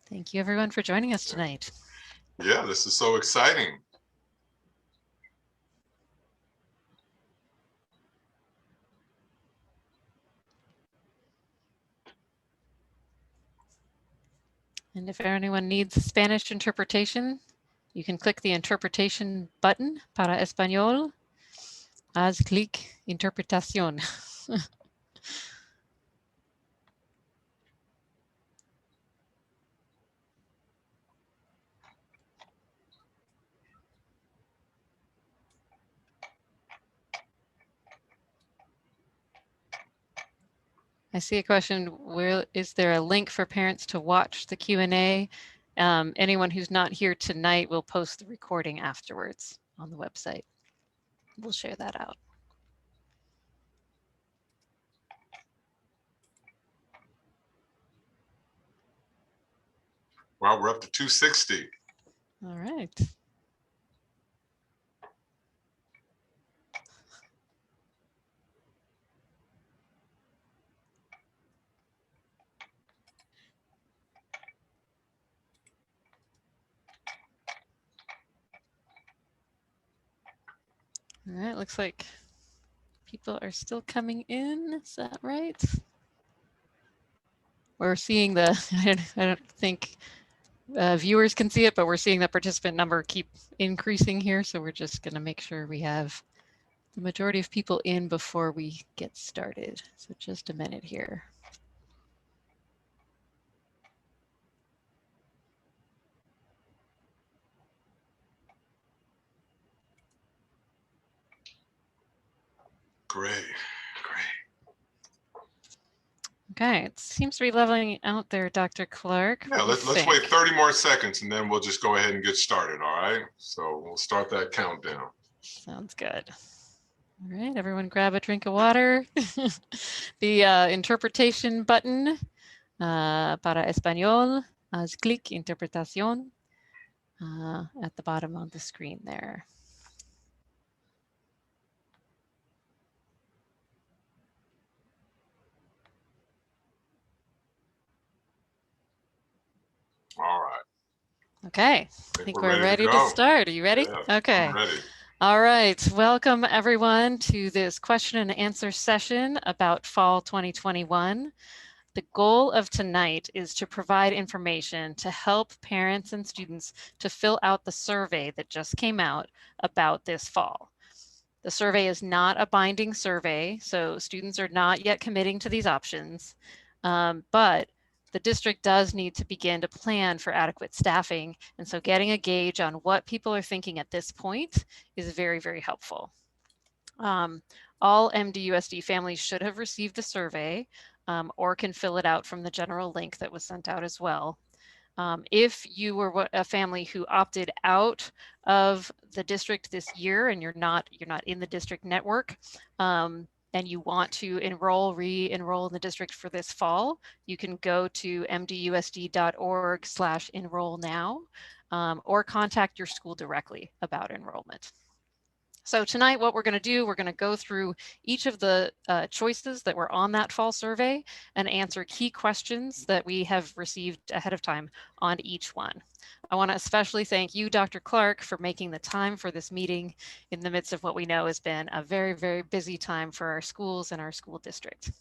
Thank you everyone for joining us tonight. Yeah, this is so exciting. And if anyone needs Spanish interpretation, you can click the interpretation button para español. Haz clic interpretación. I see a question, where is there a link for parents to watch the Q&A? Anyone who's not here tonight will post the recording afterwards on the website. We'll share that out. Well, we're up to 260. All right. All right, looks like people are still coming in. Is that right? We're seeing the, I don't think viewers can see it, but we're seeing the participant number keep increasing here. So we're just going to make sure we have the majority of people in before we get started. So just a minute here. Great. Okay, it seems to be leveling out there, Dr. Clark. Yeah, let's wait 30 more seconds and then we'll just go ahead and get started, all right? So we'll start that countdown. Sounds good. All right, everyone grab a drink of water. The interpretation button para español, haz clic interpretación at the bottom of the screen there. All right. Okay, I think we're ready to start. Are you ready? Yeah, okay. I'm ready. All right, welcome everyone to this question and answer session about fall 2021. The goal of tonight is to provide information to help parents and students to fill out the survey that just came out about this fall. The survey is not a binding survey, so students are not yet committing to these options, but the district does need to begin to plan for adequate staffing. And so getting a gauge on what people are thinking at this point is very, very helpful. All MDUSD families should have received the survey or can fill it out from the general link that was sent out as well. If you were a family who opted out of the district this year and you're not in the district network, and you want to re-enroll in the district for this fall, you can go to mdusd.org/enroll now, or contact your school directly about enrollment. So tonight, what we're going to do, we're going to go through each of the choices that were on that fall survey and answer key questions that we have received ahead of time on each one. I want to especially thank you, Dr. Clark, for making the time for this meeting in the midst of what we know has been a very, very busy time for our schools and our school district.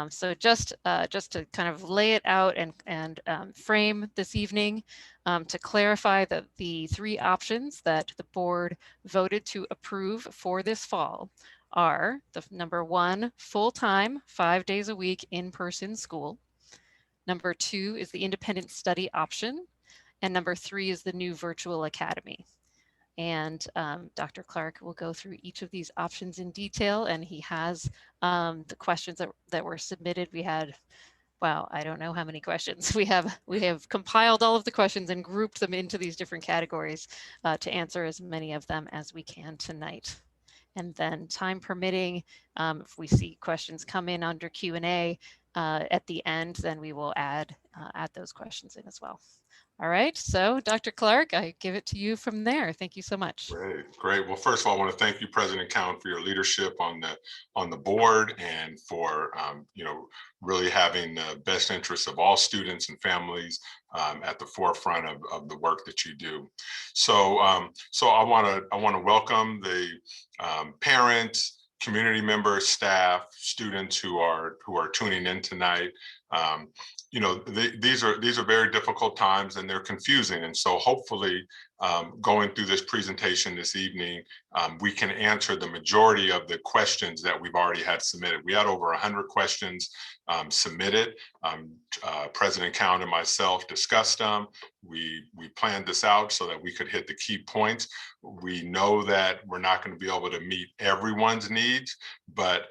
So just to kind of lay it out and frame this evening, to clarify that the three options that the board voted to approve for this fall are the number one, full-time, 5 days a week in-person school. Number two is the independent study option. And number three is the new virtual academy. And Dr. Clark will go through each of these options in detail, and he has the questions that were submitted. We had, wow, I don't know how many questions. We have compiled all of the questions and grouped them into these different categories to answer as many of them as we can tonight. And then time permitting, if we see questions come in under Q&A, at the end, then we will add those questions in as well. All right, so Dr. Clark, I give it to you from there. Thank you so much. Great, great. Well, first of all, I want to thank you, President Cowan, for your leadership on the board and for really having the best interests of all students and families at the forefront of the work that you do. So I want to welcome the parents, community members, staff, students who are tuning in tonight. These are very difficult times and they're confusing, and so hopefully going through this presentation this evening, we can answer the majority of the questions that we've already had submitted. We had over 100 questions submitted. President Cowan and myself discussed them. We planned this out so that we could hit the key points. We know that we're not going to be able to meet everyone's needs, but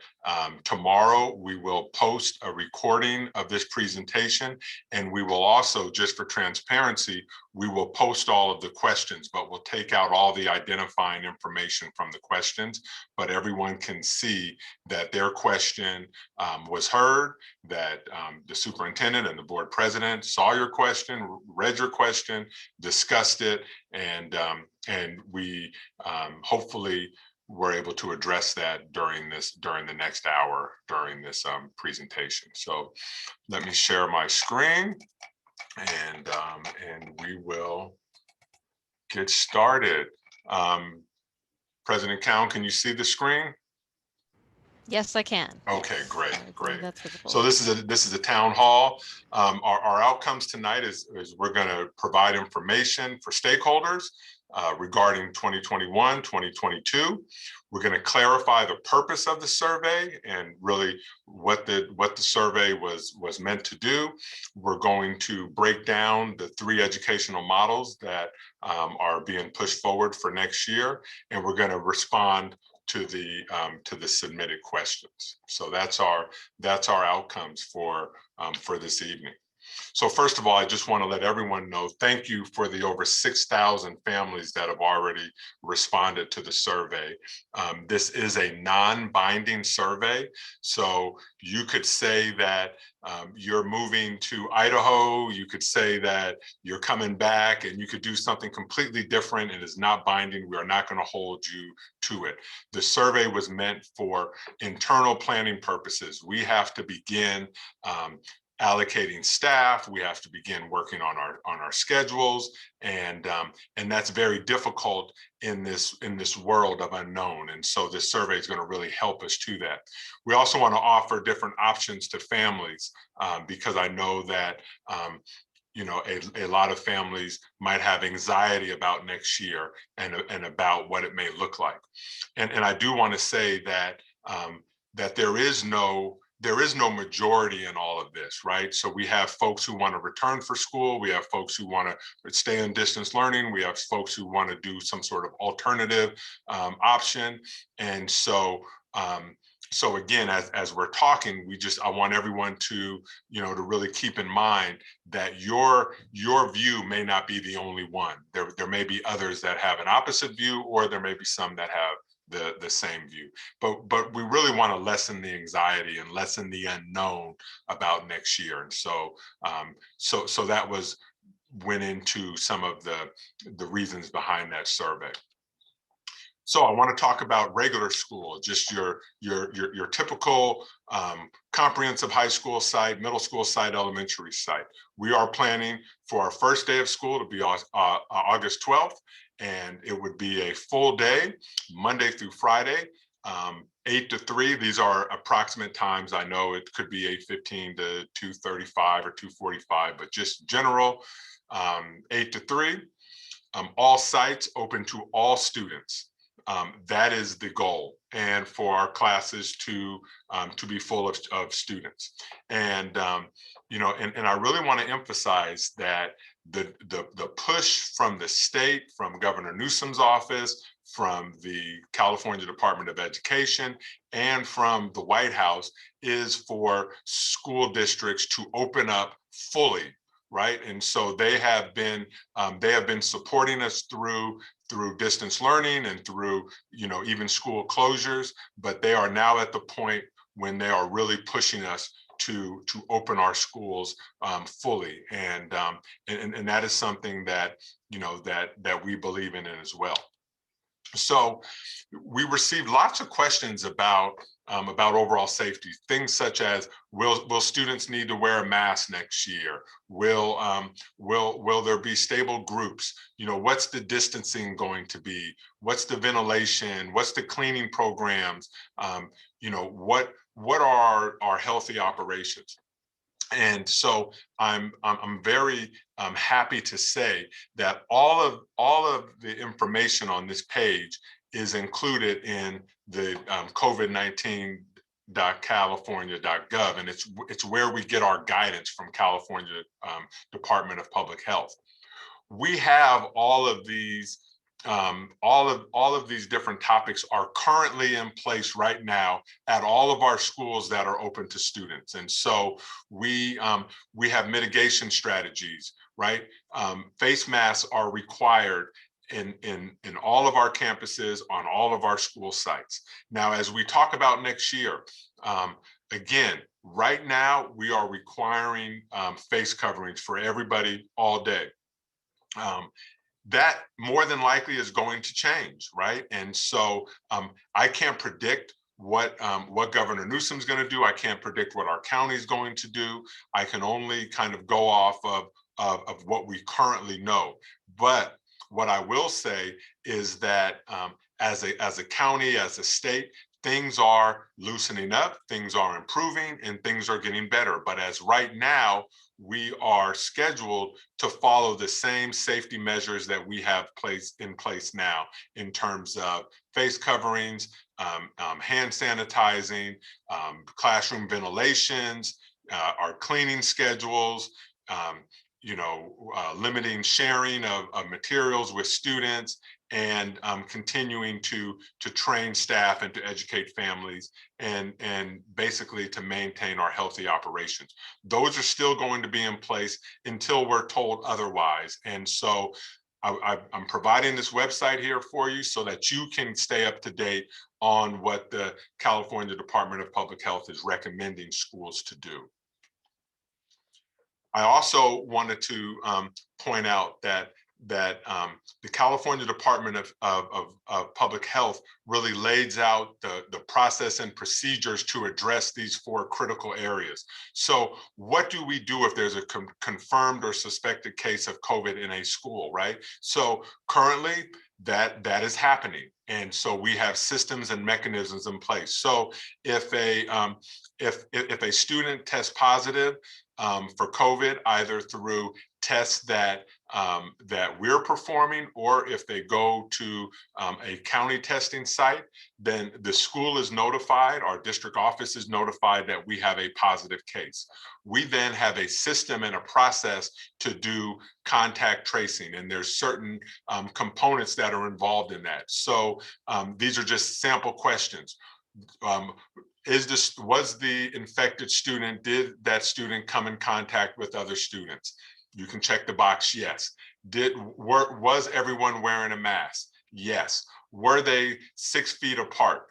tomorrow we will post a recording of this presentation, and we will also, just for transparency, we will post all of the questions, but we'll take out all the identifying information from the questions, but everyone can see that their question was heard, that the superintendent and the board president saw your question, read your question, discussed it, and we hopefully were able to address that during the next hour during this presentation. So let me share my screen, and we will get started. President Cowan, can you see the screen? Yes, I can. Okay, great, great. That's visible. So this is a town hall. Our outcomes tonight is we're going to provide information for stakeholders regarding 2021, 2022. We're going to clarify the purpose of the survey and really what the survey was meant to do. We're going to break down the 3 educational models that are being pushed forward for next year, and we're going to respond to the submitted questions. So that's our outcomes for this evening. So first of all, I just want to let everyone know, thank you for the over 6,000 families that have already responded to the survey. This is a non-binding survey, so you could say that you're moving to Idaho, you could say that you're coming back, and you could do something completely different and is not binding. We are not going to hold you to it. The survey was meant for internal planning purposes. We have to begin allocating staff. We have to begin working on our schedules, and that's very difficult in this world of unknown. And so this survey is going to really help us to that. We also want to offer different options to families because I know that a lot of families might have anxiety about next year and about what it may look like. And I do want to say that that there is no majority in all of this, right? So we have folks who want to return for school. We have folks who want to stay in distance learning. We have folks who want to do some sort of alternative option. And so again, as we're talking, I want everyone to really keep in mind that your view may not be the only one. There may be others that have an opposite view, or there may be some that have the same view, but we really want to lessen the anxiety and lessen the unknown about next year. And so that went into some of the reasons behind that survey. So I want to talk about regular school, just your typical comprehensive high school site, middle school site, elementary site. We are planning for our first day of school to be August 12th. And it would be a full day, Monday through Friday, 8 to 3. These are approximate times. I know it could be 8:15 to 2:35 or 2:45, but just general, 8 to 3. All sites open to all students. That is the goal, and for our classes to be full of students. And and I really want to emphasize that the push from the state, from Governor Newsom's office, from the California Department of Education, and from the White House is for school districts to open up fully, right? And so they have been supporting us through distance learning and through even school closures, but they are now at the point when they are really pushing us to open our schools fully, and that is something that that we believe in it as well. So we received lots of questions about overall safety, things such as will students need to wear a mask next year? Will there be stable groups? What's the distancing going to be? What's the ventilation? What's the cleaning programs? What are our healthy operations? And so I'm very happy to say that all of the information on this page is included in the COVID-19.california.gov, and it's where we get our guidance from California Department of Public Health. We have all of these different topics are currently in place right now at all of our schools that are open to students. And so we have mitigation strategies, right? Face masks are required in all of our campuses, on all of our school sites. Now, as we talk about next year, again, right now we are requiring face coverings for everybody all day. That more than likely is going to change, right? And so I can't predict what Governor Newsom's going to do. I can't predict what our county is going to do. I can only kind of go off of what we currently know. But what I will say is that as a county, as a state, things are loosening up, things are improving, and things are getting better. But as right now, we are scheduled to follow the same safety measures that we have in place now, in terms of face coverings, hand sanitizing, classroom ventilations, our cleaning schedules, limiting sharing of materials with students, and continuing to train staff and to educate families, and basically to maintain our healthy operations. Those are still going to be in place until we're told otherwise. And so I'm providing this website here for you so that you can stay up to date on what the California Department of Public Health is recommending schools to do. I also wanted to point out that the California Department of Public Health really lays out the process and procedures to address these 4 critical areas. So what do we do if there's a confirmed or suspected case of COVID in a school, right? So currently that is happening. And so we have systems and mechanisms in place. So if a student tests positive for COVID, either through tests that we're performing, or if they go to a county testing site, then the school is notified, our district office is notified that we have a positive case. We then have a system and a process to do contact tracing, and there's certain components that are involved in that. So these are just sample questions. Was the infected student, did that student come in contact with other students? You can check the box, yes. Was everyone wearing a mask? Yes. Were they 6 feet apart?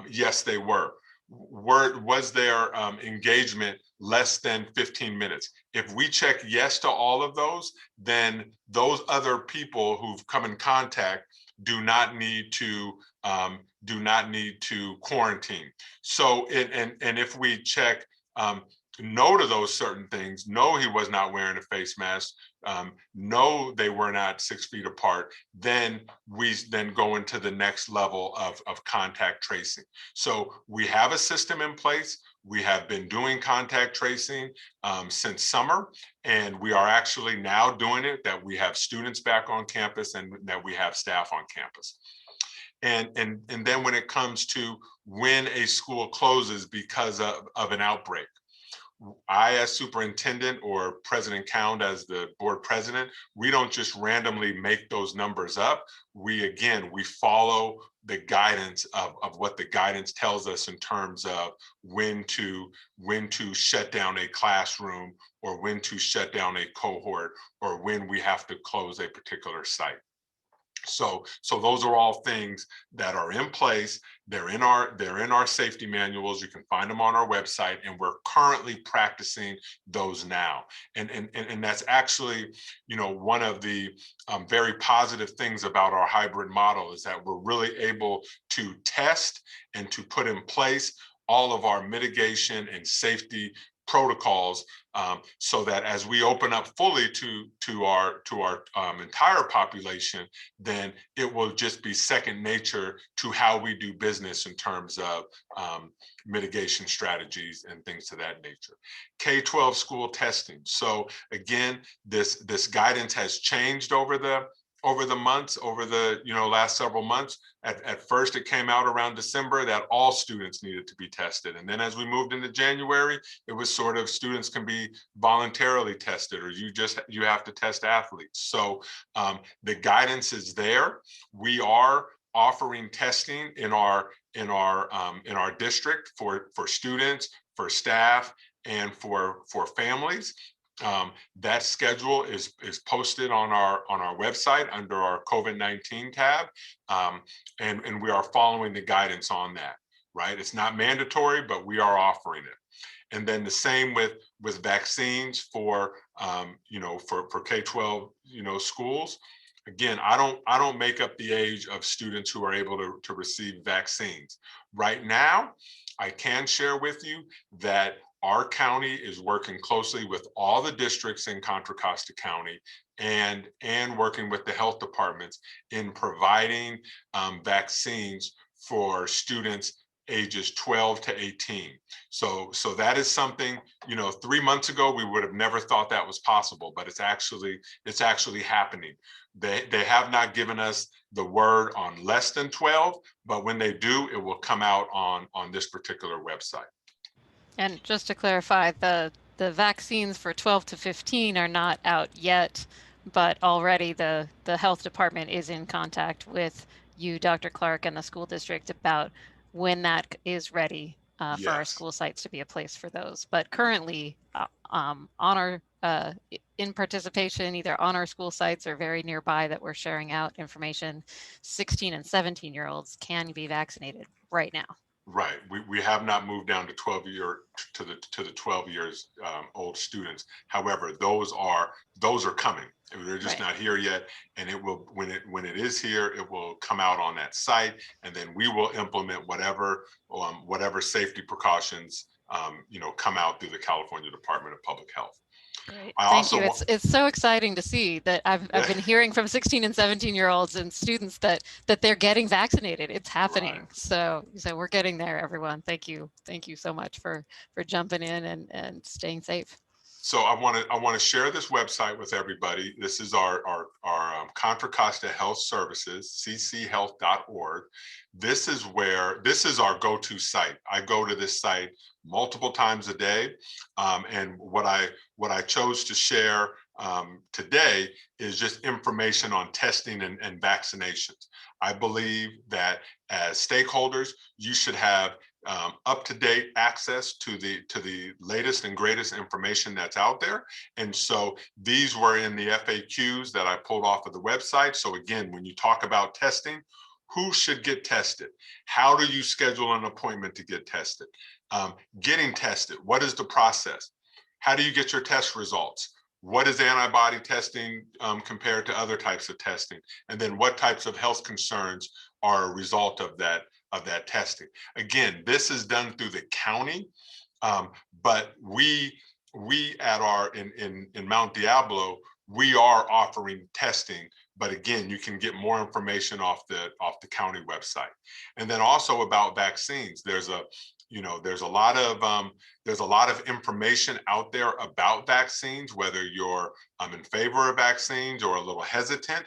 Yes, they were. Was their engagement less than 15 minutes? If we check yes to all of those, then those other people who've come in contact do not need to quarantine. So, and if we check no to those certain things, no, he was not wearing a face mask, no, they were not 6 feet apart, then we then go into the next level of contact tracing. So we have a system in place. We have been doing contact tracing since summer, and we are actually now doing it, that we have students back on campus and that we have staff on campus. And then when it comes to when a school closes because of an outbreak, I, as superintendent, or President Count as the board president, we don't just randomly make those numbers up. We follow the guidance of what the guidance tells us in terms of when to shut down a classroom, or when to shut down a cohort, or when we have to close a particular site. So those are all things that are in place. They're in our safety manuals. You can find them on our website, and we're currently practicing those now. And that's actually, one of the very positive things about our hybrid model is that we're really able to test and to put in place all of our mitigation and safety protocols, so that as we open up fully to our entire population, then it will just be second nature to how we do business in terms of mitigation strategies and things to that nature. K-12 school testing. So again, this guidance has changed over the months, over the last several months. At first, it came out around December that all students needed to be tested, and then as we moved into January, it was sort of students can be voluntarily tested, or you have to test athletes. So the guidance is there. We are offering testing in our district for students, for staff, and for families. That schedule is posted on our website under our COVID-19 tab, and we are following the guidance on that. Right, it's not mandatory, but we are offering it. And then the same with vaccines for for K-12 schools. Again, I don't make up the age of students who are able to receive vaccines. Right now, I can share with you that our county is working closely with all the districts in Contra Costa County and working with the health departments in providing vaccines for students ages 12 to 18. So that is something, 3 months ago, we would have never thought that was possible, but it's actually happening. They have not given us the word on less than 12, but when they do, it will come out on this particular website. And just to clarify, the vaccines for 12 to 15 are not out yet, but already the health department is in contact with you, Dr. Clark, and the school district about when that is ready for our Yes. school sites to be a place for those. But currently, on our in participation, either on our school sites or very nearby that we're sharing out information, 16 and 17-year-olds can be vaccinated right now. Right. We have not moved down to 12 to the 12 years old students. However, those are coming. They're just Right. not here yet, and it will when it is here, it will come out on that site, and then we will implement whatever safety precautions come out through the California Department of Public Health. Great. I Thank you. also It's so exciting to see that I've been hearing from 16 and 17-year-olds and students that they're getting vaccinated. It's happening. Right. So we're getting there, everyone. Thank you. Thank you so much for jumping in and staying safe. So I want to share this website with everybody. This is our Contra Costa Health Services, cchealth.org. This is our go-to site. I go to this site multiple times a day, and what I chose to share today is just information on testing and vaccinations. I believe that as stakeholders, you should have up-to-date access to the latest and greatest information that's out there. And so these were in the FAQs that I pulled off of the website. So again, when you talk about testing, who should get tested? How do you schedule an appointment to get tested? Getting tested, what is the process? How do you get your test results? What is antibody testing compared to other types of testing? And then what types of health concerns are a result of that testing? Again, this is done through the county, but we at our in Mount Diablo, we are offering testing. But again, you can get more information off the county website. And then also about vaccines, there's a lot of information out there about vaccines, whether you're in favor of vaccines or a little hesitant.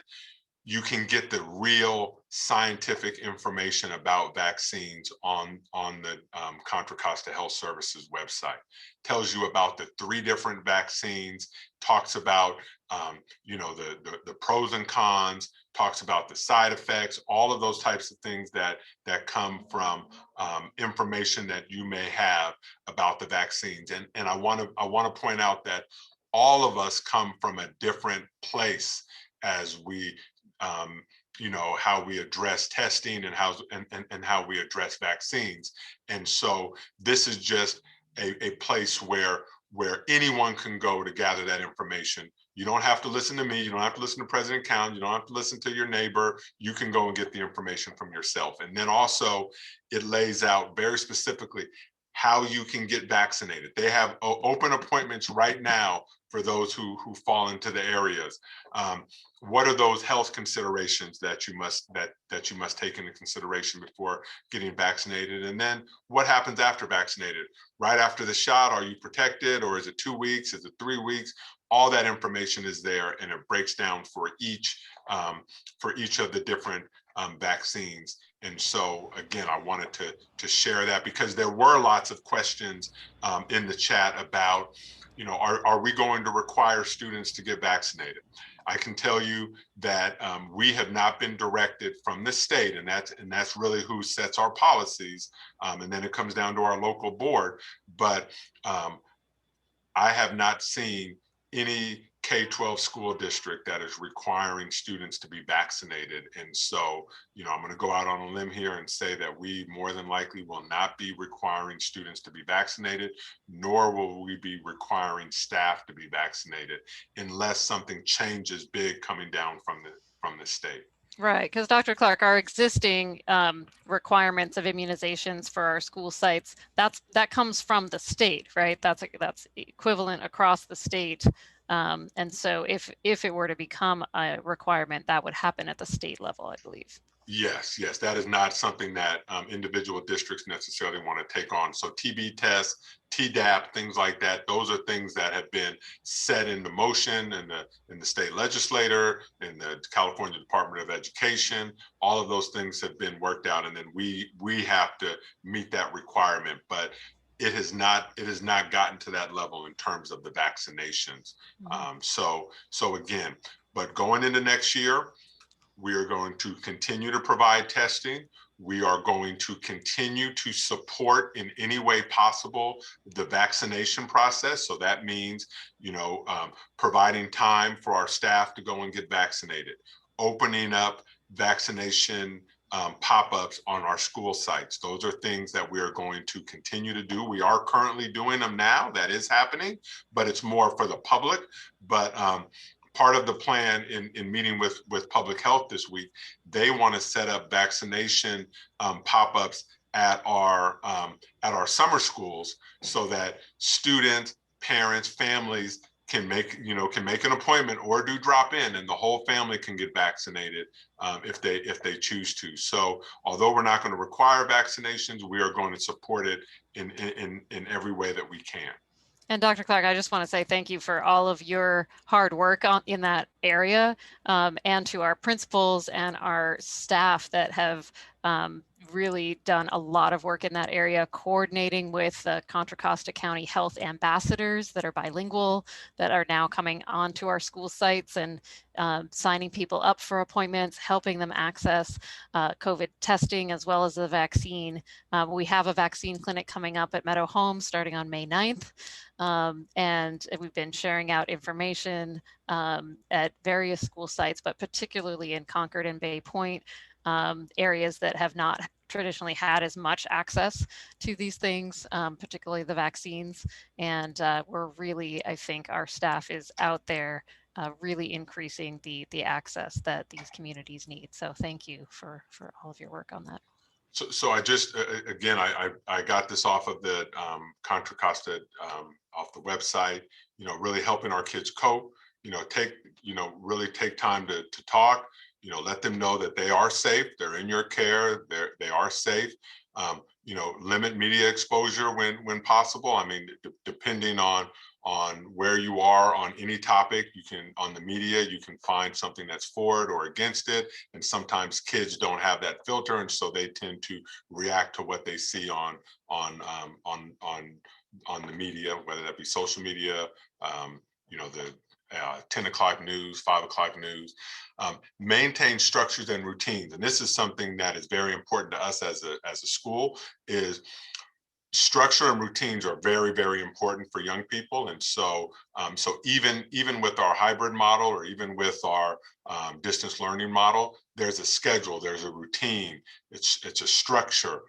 You can get the real scientific information about vaccines on the Contra Costa Health Services website. Tells you about the 3 different vaccines, talks about the pros and cons, talks about the side effects, all of those types of things that come from information that you may have about the vaccines. And I want to point out that all of us come from a different place as we how we address testing and how we address vaccines. And so this is just a place where anyone can go to gather that information. You don't have to listen to me. You don't have to listen to President Cowan. You don't have to listen to your neighbor. You can go and get the information from yourself. And then also it lays out very specifically how you can get vaccinated. They have open appointments right now for those who fall into the areas. What are those health considerations that you must take into consideration before getting vaccinated? And then what happens after vaccinated? Right after the shot, are you protected, or is it 2 weeks? Is it 3 weeks? All that information is there, and it breaks down for each of the different vaccines. And so again, I wanted to share that because there were lots of questions in the chat about, are we going to require students to get vaccinated? I can tell you that we have not been directed from the state, and that's really who sets our policies. And then it comes down to our local board. But I have not seen any K-12 school district that is requiring students to be vaccinated. And so, I'm going to go out on a limb here and say that we more than likely will not be requiring students to be vaccinated, nor will we be requiring staff to be vaccinated unless something changes big coming down from the state. Right, because Dr. Clark, our existing requirements of immunizations for our school sites, that comes from the state, right? That's equivalent across the state. And so if it were to become a requirement, that would happen at the state level, I believe. Yes, that is not something that individual districts necessarily want to take on. So TB tests, Tdap, things like that, those are things that have been set into motion in the state legislature, in the California Department of Education. All of those things have been worked out, and then we have to meet that requirement. But it has not gotten to that level in terms of the vaccinations. Mm-hmm. So again, but going into next year, we are going to continue to provide testing. We are going to continue to support in any way possible the vaccination process. So that means, providing time for our staff to go and get vaccinated, opening up vaccination pop-ups on our school sites. Those are things that we are going to continue to do. We are currently doing them now. That is happening, but it's more for the public. But part of the plan in meeting with public health this week, they want to set up vaccination pop-ups at our summer schools so that students, parents, families can make an appointment or do drop in, and the whole family can get vaccinated if they choose to. So although we're not going to require vaccinations, we are going to support it in every way that we can. And Dr. Clark, I just want to say thank you for all of your hard work in that area, and to our principals and our staff that have really done a lot of work in that area, coordinating with the Contra Costa County Health ambassadors that are bilingual, that are now coming onto our school sites and signing people up for appointments, helping them access COVID testing as well as the vaccine. We have a vaccine clinic coming up at Meadow Homes starting on May 9th. And we've been sharing out information at various school sites, but particularly in Concord and Bay Point, areas that have not traditionally had as much access to these things, particularly the vaccines. And we're really, I think our staff is out there really increasing the access that these communities need. So thank you for all of your work on that. So I just, again, I got this off of the Contra Costa, off the website, really helping our kids cope, really take time to talk, let them know that they are safe, they're in your care, they are safe, limit media exposure when possible. I mean, depending on where you are on any topic, on the media, you can find something that's for it or against it. And sometimes kids don't have that filter, and so they tend to react to what they see on the media, whether that be social media, the 10 o'clock news, 5 o'clock news. Maintain structures and routines. And this is something that is very important to us as a school, is structure and routines are very, very important for young people. And so, so even with our hybrid model, or even with our distance learning model, there's a schedule, there's a routine, it's a structure.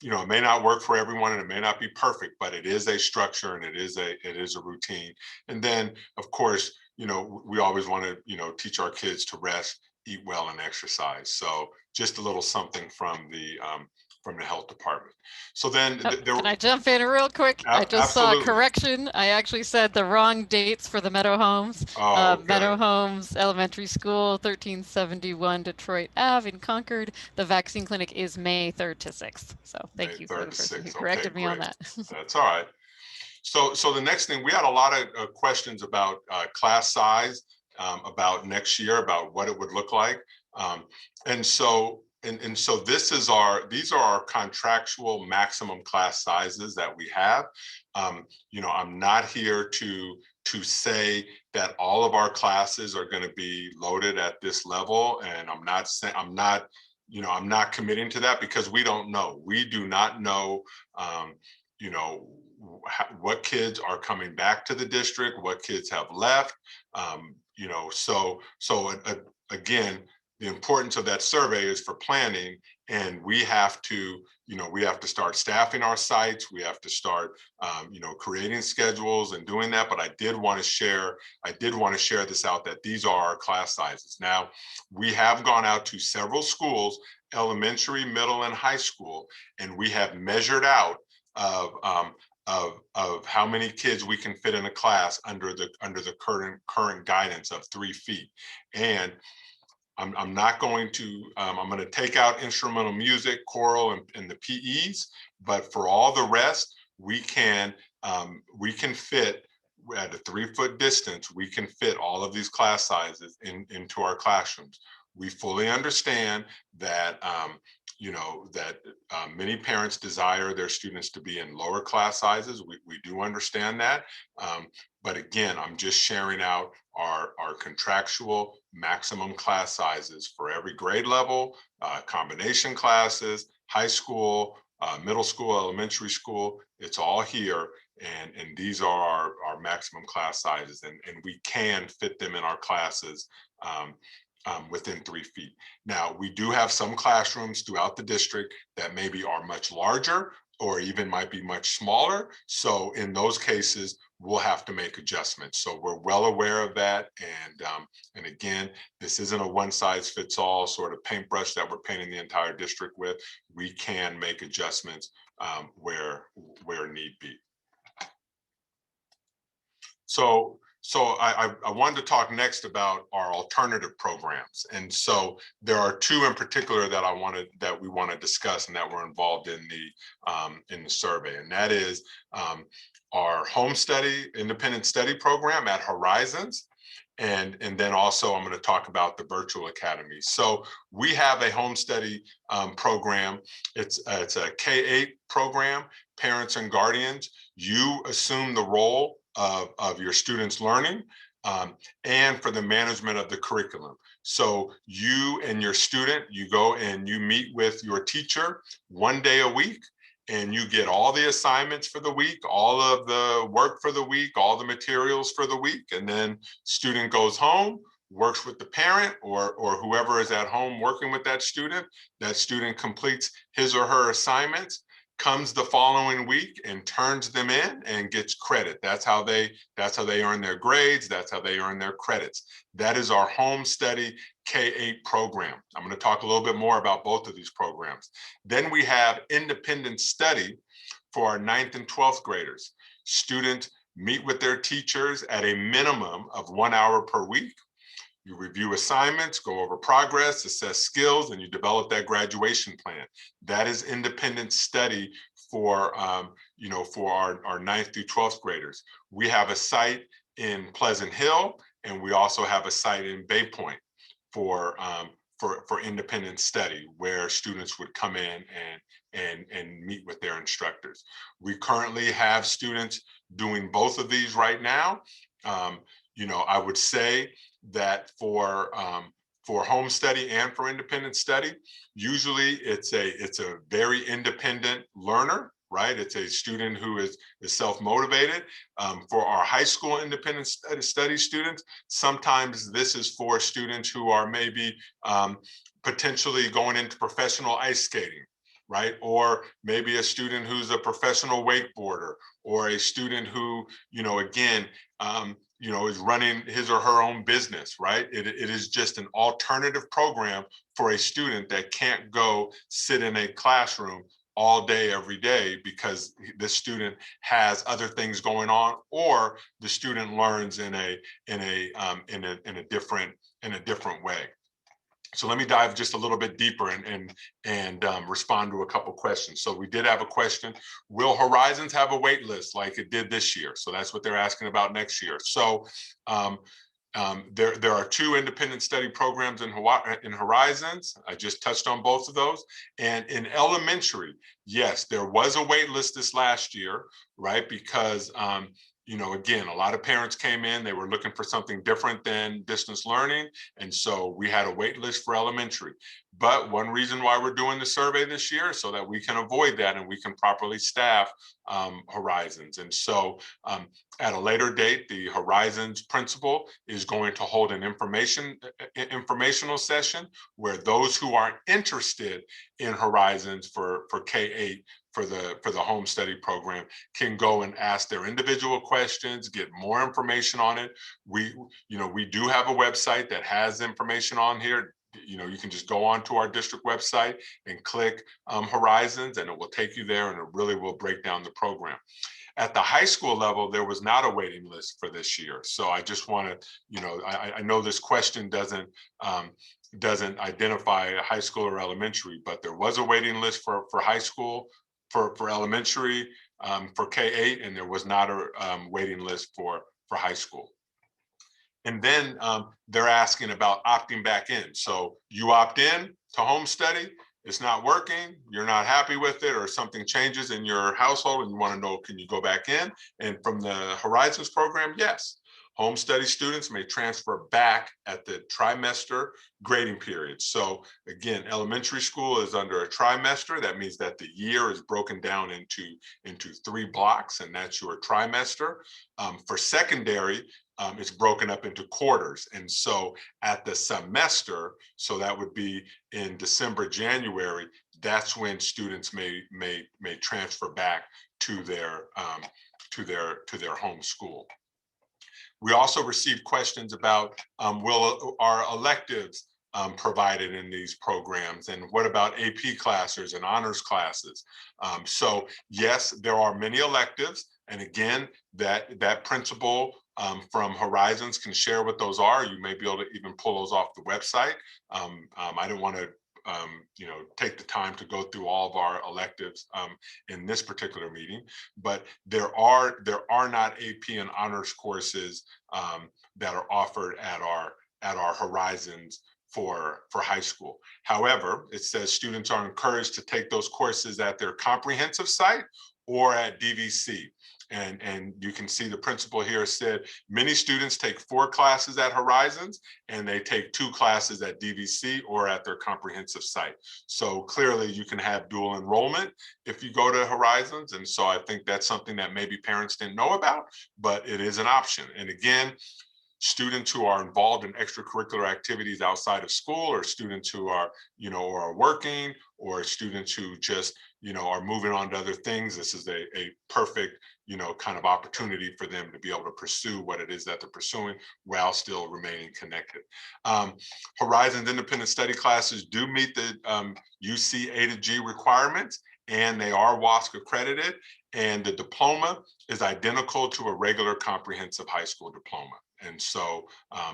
You know, it may not work for everyone and it may not be perfect, but it is a structure and it is a routine. And then, of course, you know, we always want to, you know, teach our kids to rest, eat well, and exercise. So just a little something from the health department. So then Oh, there, can I jump in real quick? I just saw a absolutely. correction. I actually said the wrong dates for the Meadow Homes. Oh, Meadow okay. Homes Elementary School, 1371 Detroit Ave in Concord. The vaccine clinic is May 3rd to 6th. So May thank you for 3rd the to person who 6th. Okay, corrected me on great. that. That's all right. So the next thing, we had a lot of questions about class size, about next year, about what it would look like. Um, and so so these are our contractual maximum class sizes that we have. You know, I'm not here to say that all of our classes are going to be loaded at this level, and I'm not saying, you know, I'm not committing to that, because we don't know. We do not know, you know, what kids are coming back to the district, what kids have left. You know, so again, the importance of that survey is for planning, and we have to, you know, we have to start staffing our sites. We have to start, you know, creating schedules and doing that. But I did want to share this out, that these are our class sizes. Now, we have gone out to several schools, elementary, middle, and high school, and we have measured out of of how many kids we can fit in a class under the current guidance of 3 feet. And I'm not going to, I'm going to take out instrumental music, choral, and the PEs, but for all the rest, we can fit at a 3-foot distance. We can fit all of these class sizes into our classrooms. We fully understand that, you know, that many parents desire their students to be in lower class sizes. We do understand that. But again, I'm just sharing out our contractual maximum class sizes for every grade level, combination classes, high school, middle school, elementary school. It's all here. And these are our maximum class sizes, and we can fit them in our classes within 3 feet. Now, we do have some classrooms throughout the district that maybe are much larger, or even might be much smaller. So in those cases, we'll have to make adjustments. So we're well aware of that. And again, this isn't a one size fits all sort of paintbrush that we're painting the entire district with. We can make adjustments where need be. So I wanted to talk next about our alternative programs. And so there are two in particular that we want to discuss and that were involved in the survey. And that is our home study, independent study program at Horizons. And then also I'm going to talk about the virtual academy. So we have a home study program. It's a K-8 program. Parents and guardians, you assume the role of your students' learning and for the management of the curriculum. So you and your student, you go and you meet with your teacher 1 day a week, and you get all the assignments for the week, all of the work for the week, all the materials for the week. And then student goes home, works with the parent or whoever is at home working with that student. That student completes his or her assignments, comes the following week and turns them in and gets credit. That's how they earn their grades. That's how they earn their credits. That is our home study K-8 program. I'm going to talk a little bit more about both of these programs. Then we have independent study for our 9th and 12th graders. Students meet with their teachers at a minimum of 1 hour per week. You review assignments, go over progress, assess skills, and you develop that graduation plan. That is independent study for, you know, for our 9th through 12th graders. We have a site in Pleasant Hill, and we also have a site in Bay Point for independent study, where students would come in and meet with their instructors. We currently have students doing both of these right now. You know, I would say that for home study and for independent study, usually it's a very independent learner, right? It's a student who is self-motivated. For our high school independent study students, sometimes this is for students who are maybe potentially going into professional ice skating, right? Or maybe a student who's a professional wakeboarder, or a student who, again, is running his or her own business, right? It is just an alternative program for a student that can't go sit in a classroom all day, every day, because the student has other things going on, or the student learns in a different way. So let me dive just a little bit deeper and respond to a couple questions. So we did have a question: will Horizons have a wait list like it did this year? So that's what they're asking about next year. So there are 2 independent study programs in Horizons. I just touched on both of those. And in elementary, yes, there was a wait list this last year, right? Because again, a lot of parents came in, they were looking for something different than distance learning. And so we had a wait list for elementary. But one reason why we're doing the survey this year is so that we can avoid that and we can properly staff Horizons. And so at a later date, the Horizons principal is going to hold an informational session where those who are interested in Horizons for K-8 for the home study program can go and ask their individual questions, get more information on it. We do have a website that has information on here. You can just go onto our district website and click Horizons, and it will take you there, and it really will break down the program. At the high school level, there was not a waiting list for this year. So I just want to, I know this question doesn't identify high school or elementary, but there was a waiting list for high school, for elementary, for K-8, and there was not a waiting list for high school. And then they're asking about opting back in. So you opt in to home study, it's not working, you're not happy with it, or something changes in your household and you want to know, can you go back in? And from the Horizons program, yes. Home study students may transfer back at the trimester grading period. So again, elementary school is under a trimester. That means that the year is broken down into 3 blocks, and that's your trimester. For secondary, it's broken up into quarters. And so at the semester, so that would be in December, January, that's when students may transfer back to their home school. We also received questions about will our electives provided in these programs, and what about AP classes and honors classes? So yes, there are many electives, and again, that principal from Horizons can share what those are. You may be able to even pull those off the website. I didn't want to take the time to go through all of our electives in this particular meeting, but there are not AP and honors courses that are offered at our Horizons for high school. However, it says students are encouraged to take those courses at their comprehensive site or at DVC. And you can see the principal here said many students take 4 classes at Horizons and they take 2 classes at DVC or at their comprehensive site. So clearly you can have dual enrollment if you go to Horizons. And so I think that's something that maybe parents didn't know about, but it is an option. And again, students who are involved in extracurricular activities outside of school, or students who are, or are working, or students who just, are moving on to other things, this is a perfect, kind of opportunity for them to be able to pursue what it is that they're pursuing while still remaining connected. Horizons independent study classes do meet the UC A to G requirements, and they are WASC accredited, and the diploma is identical to a regular comprehensive high school diploma. And so,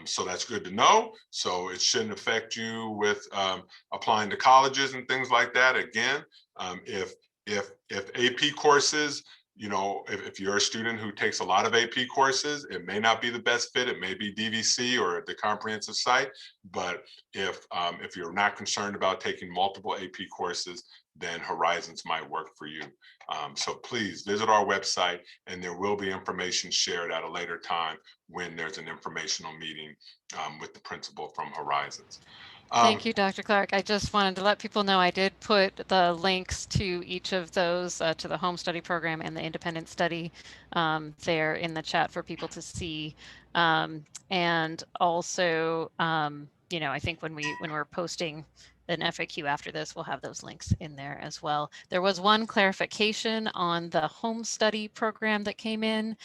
so that's good to know. So it shouldn't affect you with applying to colleges and things like that. Again, if AP courses, if you're a student who takes a lot of AP courses, it may not be the best fit. It may be DVC or the comprehensive site. But if you're not concerned about taking multiple AP courses, then Horizons might work for you. So please visit our website, and there will be information shared at a later time when there's an informational meeting with the principal from Horizons. Thank you, Dr. Clark. I just wanted to let people know I did put the links to each of those, to the home study program and the independent study, there in the chat for people to see. And also, you know, I think when we're posting an FAQ after this, we'll have those links in there as well. There was one clarification on the home study program that came in.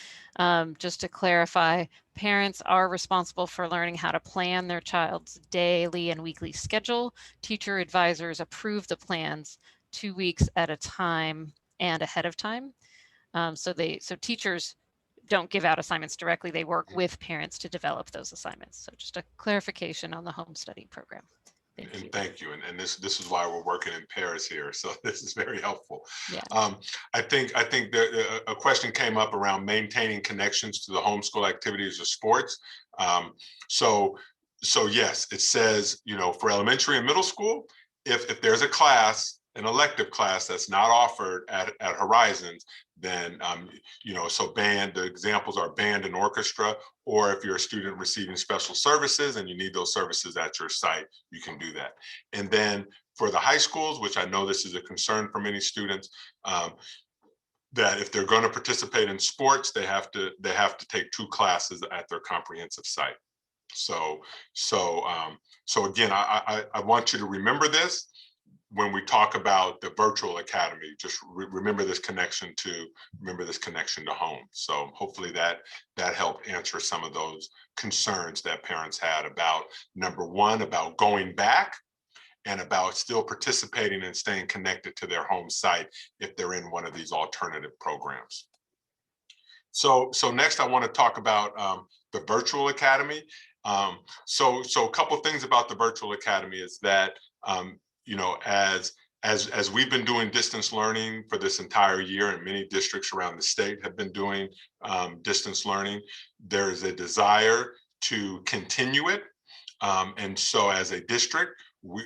Just to clarify, parents are responsible for learning how to plan their child's daily and weekly schedule. Teacher advisors approve the plans 2 weeks at a time and ahead of time. So teachers don't give out assignments directly. They work with parents to develop those assignments. So just a clarification on the home study program. Thank you. And this is why we're working in pairs here. So this is very helpful. Yeah. I think a question came up around maintaining connections to the homeschool activities or sports. So yes, it says, you know, for elementary and middle school, if there's a class, an elective class that's not offered at Horizons, then you know, so the examples are band and orchestra, or if you're a student receiving special services and you need those services at your site, you can do that. And then for the high schools, which I know this is a concern for many students, that if they're going to participate in sports, they have to take 2 classes at their comprehensive site. So again, I want you to remember this when we talk about the virtual academy. Just remember this connection to home. So hopefully that helped answer some of those concerns that parents had about, number one, about going back, and about still participating and staying connected to their home site if they're in one of these alternative programs. So next I want to talk about the virtual academy. So a couple of things about the virtual academy is that you know, as we've been doing distance learning for this entire year, and many districts around the state have been doing distance learning, there is a desire to continue it. And so as a district,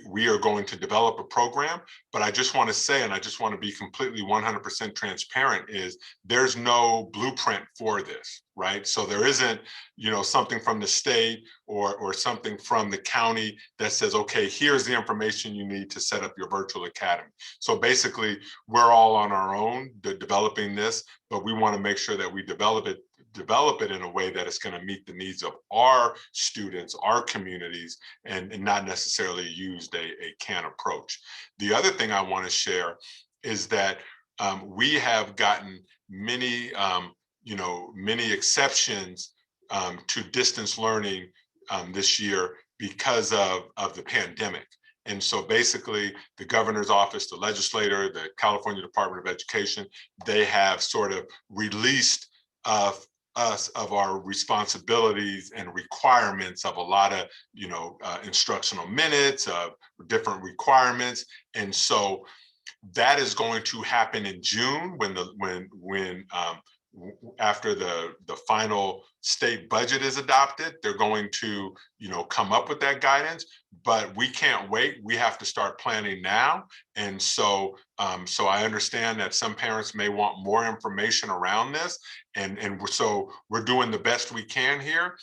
we are going to develop a program, but I just want to say, and I just want to be completely 100% transparent, is there's no blueprint for this, right? So there isn't, you know, something from the state or something from the county that says, okay, here's the information you need to set up your virtual academy. So basically, we're all on our own developing this, but we want to make sure that we develop it in a way that it's going to meet the needs of our students, our communities, and not necessarily use a canned approach. The other thing I want to share is that we have gotten many, you know, many exceptions to distance learning this year because of the pandemic. And so basically the governor's office, the legislator, the California Department of Education, they have sort of released us of our responsibilities and requirements of a lot of, you know, instructional minutes, of different requirements. And so that is going to happen in June when after the final state budget is adopted. They're going to, you know, come up with that guidance, but we can't wait. We have to start planning now. And so I understand that some parents may want more information around this, and so we're doing the best we can here.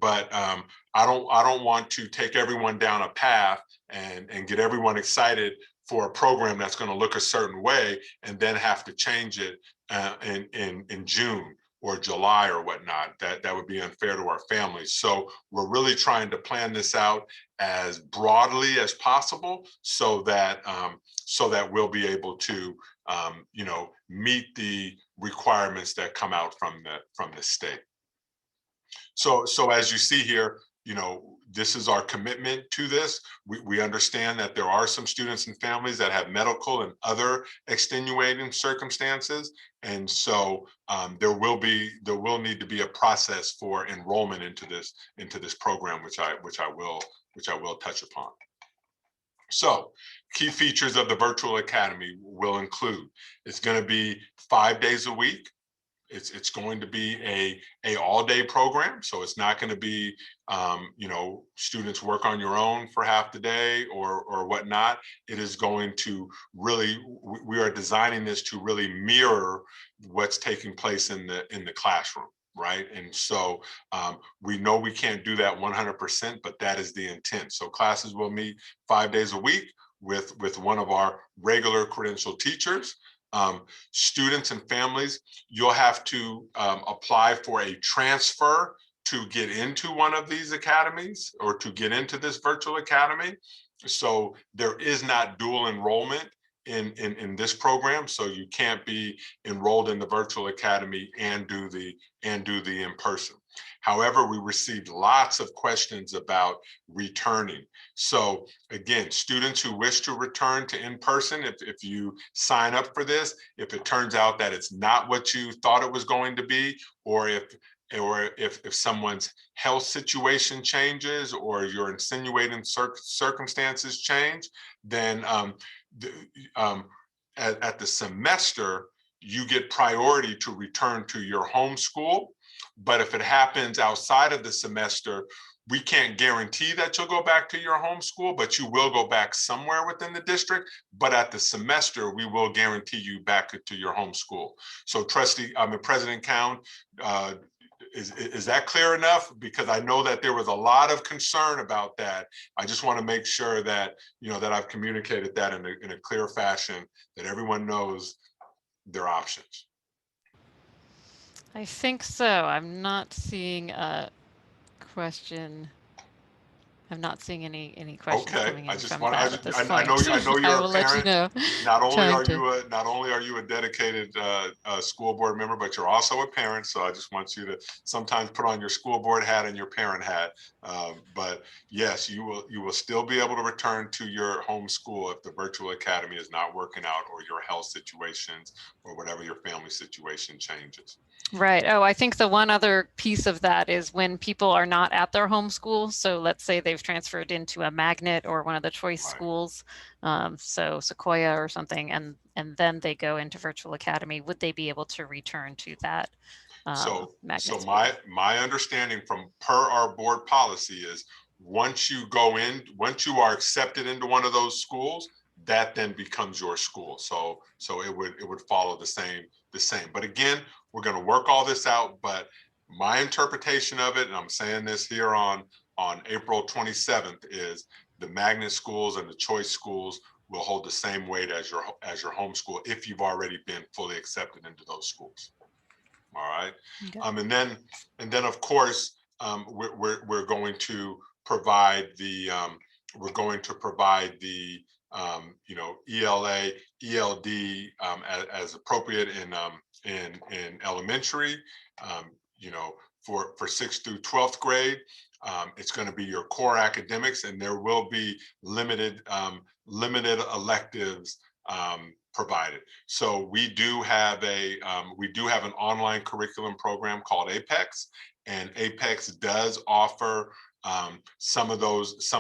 But I don't want to take everyone down a path and get everyone excited for a program that's going to look a certain way and then have to change it in June or July or whatnot. That would be unfair to our families. So we're really trying to plan this out as broadly as possible so that we'll be able to you know, meet the requirements that come out from the state. So as you see here, you know, this is our commitment to this. We understand that there are some students and families that have medical and other extenuating circumstances. And so there will need to be a process for enrollment into this program, which I will touch upon. So key features of the virtual academy will include, it's going to be 5 days a week. it's going to be a all-day program, so it's not going to be you know, students work on your own for half the day or whatnot. It is going to really, we are designing this to really mirror what's taking place in the classroom, right? And so we know we can't do that 100%, but that is the intent. So classes will meet 5 days a week with one of our regular credentialed teachers. Students and families, you'll have to apply for a transfer to get into one of these academies or to get into this virtual academy. So there is not dual enrollment in this program. So you can't be enrolled in the virtual academy and do the in-person. However, we received lots of questions about returning. So again, students who wish to return to in-person, if you sign up for this, if it turns out that it's not what you thought it was going to be, or if someone's health situation changes or your insinuating circumstances change, then at the semester, you get priority to return to your home school. But if it happens outside of the semester, we can't guarantee that you'll go back to your home school, but you will go back somewhere within the district. But at the semester, we will guarantee you back to your home school. So President Cowan, is that clear enough? Because I know that there was a lot of concern about that. I just want to make sure that, you know, that I've communicated that in a clear fashion, that everyone knows their options. I think so. I'm not seeing a question. I'm not seeing any questions Okay, coming I in just from want, that at this I point. know I you're a will let you parent. know. Not only Trying are to. you a dedicated school board member, but you're also a parent. So I just want you to sometimes put on your school board hat and your parent hat. But yes, you will still be able to return to your home school if the virtual academy is not working out, or your health situations or whatever your family situation changes. Right. Oh, I think the one other piece of that is when people are not at their home school. So let's say they've transferred into a magnet or one of the choice Right. schools, so Sequoia or something, and then they go into virtual academy. Would they be able to return to that magnet school? My understanding from per our board policy is once you are accepted into one of those schools, that then becomes your school. So it would follow the same. But again, we're going to work all this out. But my interpretation of it, and I'm saying this here on April 27th, is the magnet schools and the choice schools will hold the same weight as your home school if you've already been fully accepted into those schools. All right. Okay. And then of course, we're going to provide the you know, ELA, ELD as appropriate in elementary. You know, for 6th through 12th grade, it's going to be your core academics, and there will be limited electives provided. So we do have an online curriculum program called Apex, and Apex does offer some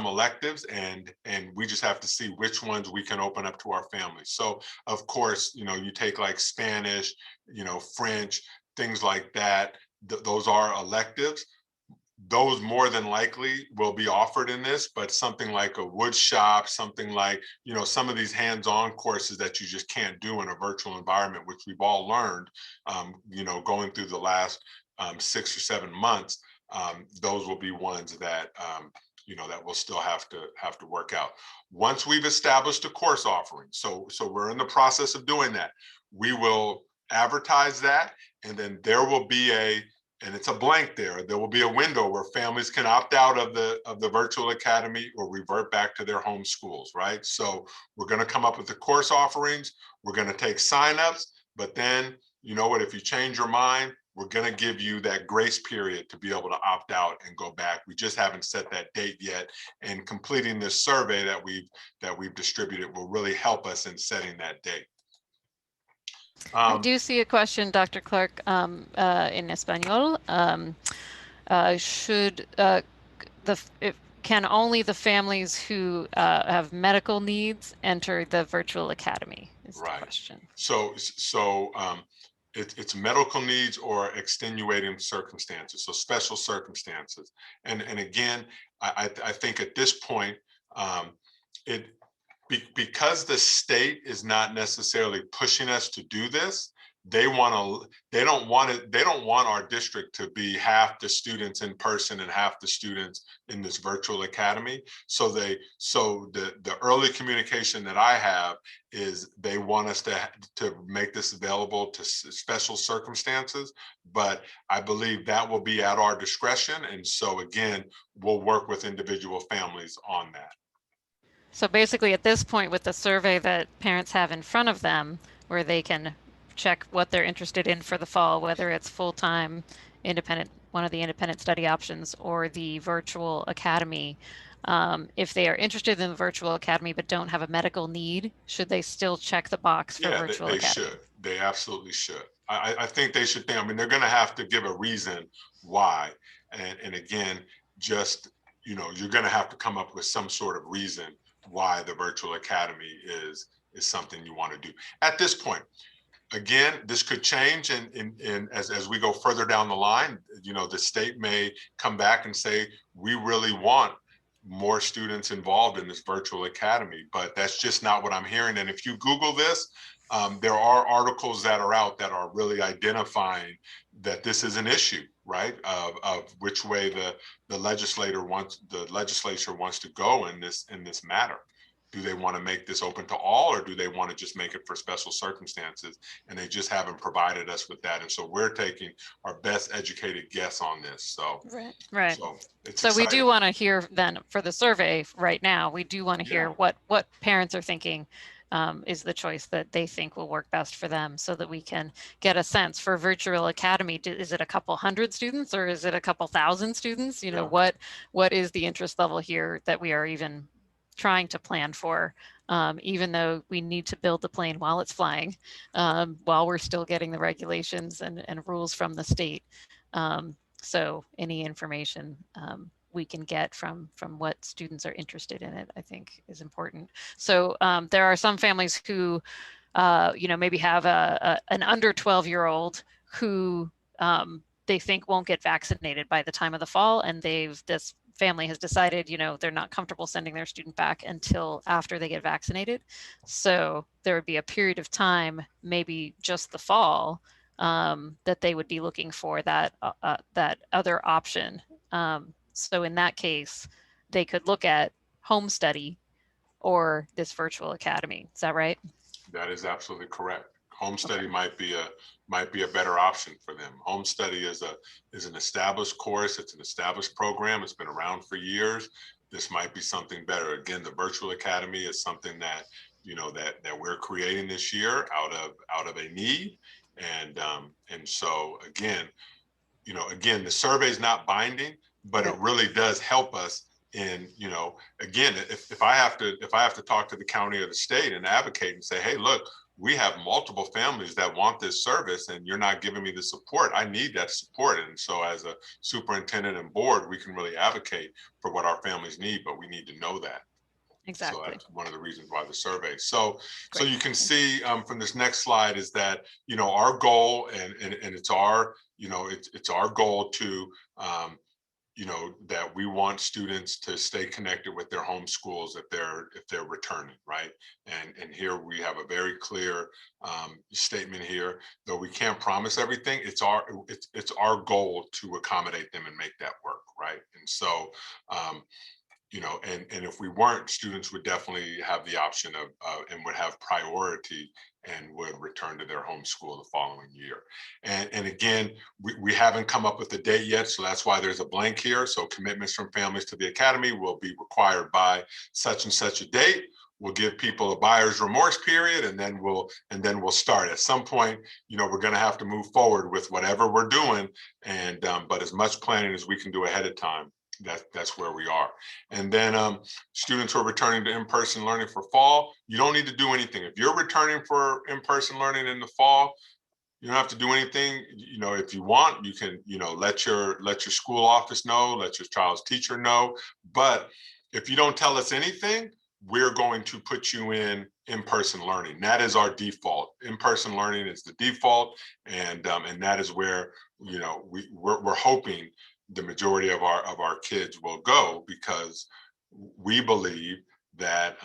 electives, and we just have to see which ones we can open up to our families. So of course, you know, you take like Spanish, you know, French, things like that. Those are electives. Those more than likely will be offered in this, but something like a wood shop, something like, you know, some of these hands-on courses that you just can't do in a virtual environment, which we've all learned, you know, going through the last 6 or 7 months, those will be ones that, you know, that we'll still have to work out. Once we've established a course offering, so we're in the process of doing that, we will advertise that, and then there will be and it's a blank there will be a window where families can opt out of the virtual academy or revert back to their home schools, right? So we're going to come up with the course offerings, we're going to take signups, but then, you know what, if you change your mind, we're going to give you that grace period to be able to opt out and go back. We just haven't set that date yet, and completing this survey that we've distributed will really help us in setting that date. I do see a question, Dr. Clark, in Espanol. Can only the families who have medical needs enter the virtual academy? Is the question. So it's medical needs or extenuating circumstances, so special circumstances. And again, I think at this point, it because the state is not necessarily pushing us to do this, they don't want it, they don't want our district to be half the students in person and half the students in this virtual academy. So the early communication that I have is they want us to make this available to special circumstances, but I believe that will be at our discretion. And so again, we'll work with individual families on that. So basically, at this point, with the survey that parents have in front of them, where they can check what they're interested in for the fall, whether it's full-time, independent, one of the independent study options, or the virtual academy. If they are interested in the virtual academy but don't have a medical need, should they still check the box for Yeah, virtual they academy? should. They absolutely should. I think they should think, I mean, they're going to have to give a reason why. And again, just, you know, you're going to have to come up with some sort of reason why the virtual academy is something you want to do. At this point, again, this could change as we go further down the line. You know, the state may come back and say, we really want more students involved in this virtual academy, but that's just not what I'm hearing. And if you Google this, there are articles that are out that are really identifying that this is an issue, right? Of which way the legislature wants to go in this matter. Do they want to make this open to all, or do they want to just make it for special circumstances? And they just haven't provided us with that. And so we're taking our best educated guess on this. So, right. So it's so exciting. We do want to hear then for the survey right now, we do want to hear what parents are thinking is the choice that they think will work best for them, so that we can get a sense for virtual academy. Is it a couple hundred students, or is it a couple thousand students? You know, what is the interest level here that we are even trying to plan for, even though we need to build the plane while it's flying, while we're still getting the regulations and rules from the state. So any information we can get from what students are interested in it, I think is important. So there are some families who, you know, maybe have an under 12-year-old who they think won't get vaccinated by the time of the fall, and this family has decided, you know, they're not comfortable sending their student back until after they get vaccinated. So there would be a period of time, maybe just the fall, that they would be looking for that other option. So in that case, they could look at home study or this virtual academy. Is that right? That is absolutely correct. Home study might be a better option for them. Home study is an established course. It's an established program. It's been around for years. This might be something better. Again, the virtual academy is something that, you know, that we're creating this year out of a need. And so again, you know, again, the survey is not binding, but it really does help us in, you know, again, if I have to talk to the county or the state and advocate and say, hey, look, we have multiple families that want this service and you're not giving me the support. I need that support. And so as a superintendent and board, we can really advocate for what our families need, but we need to know that. Exactly. So that's one of the reasons why the survey. So you can see from this next slide is that, you know, our goal and it's our, you know, it's our goal to, you know, that we want students to stay connected with their home schools if they're returning, right? And here we have a very clear statement here. Though we can't promise everything, it's our goal to accommodate them and make that work, right? And so, you know, and if we weren't, students would definitely have the option of and would have priority and would return to their home school the following year. And again, we haven't come up with a date yet, so that's why there's a blank here. So commitments from families to the academy will be required by such and such a date. We'll give people a buyer's remorse period, and then we'll start. At some point, you know, we're going to have to move forward with whatever we're doing, and but as much planning as we can do ahead of time, that's where we are. And then students who are returning to in-person learning for fall, you don't need to do anything. If you're returning for in-person learning in the fall, you don't have to do anything. You know, if you want, you can, you know, let your school office know, let your child's teacher know. But if you don't tell us anything, we're going to put you in-person learning. That is our default. In-person learning is the default, and that is where, you know, we're hoping the majority of our kids will go, because we believe that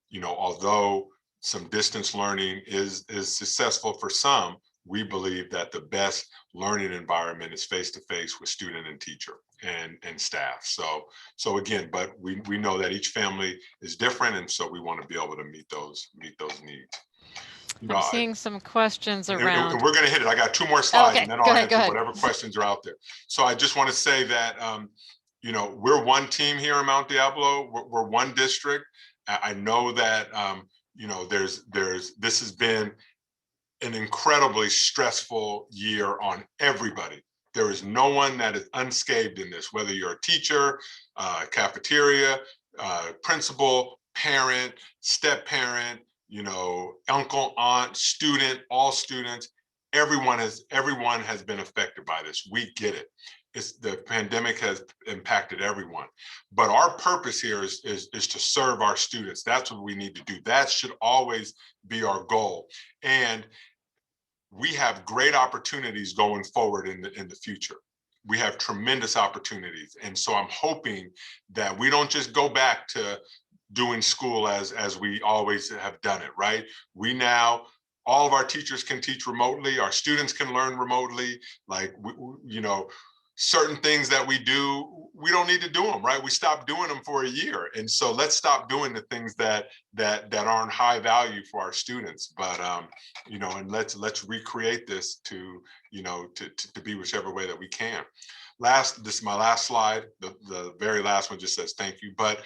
you know, although some distance learning is successful for some, we believe that the best learning environment is face-to-face with student and teacher and staff. So again, but we know that each family is different, and so we want to be able to meet those needs. You know, I'm seeing some questions around. and we're going to hit it. I got 2 more slides, Okay, and then go I'll ahead, go answer ahead. whatever questions are out there. So I just want to say that you know, we're one team here in Mount Diablo. We're one district. I know that you know, this has been an incredibly stressful year on everybody. There is no one that is unscathed in this, whether you're a teacher, cafeteria, principal, parent, step parent, you know, uncle, aunt, student, all students. Everyone has been affected by this. We get it. The pandemic has impacted everyone, but our purpose here is to serve our students. That's what we need to do. That should always be our goal. And we have great opportunities going forward in the future. We have tremendous opportunities. And so I'm hoping that we don't just go back to doing school as we always have done it, right? We now, all of our teachers can teach remotely, our students can learn remotely, like, you know, certain things that we do, we don't need to do them, right? We stopped doing them for a year. And so let's stop doing the things that aren't high value for our students. But you know, and let's recreate this to, you know, to be whichever way that we can. This is my last slide. The very last one just says thank you. But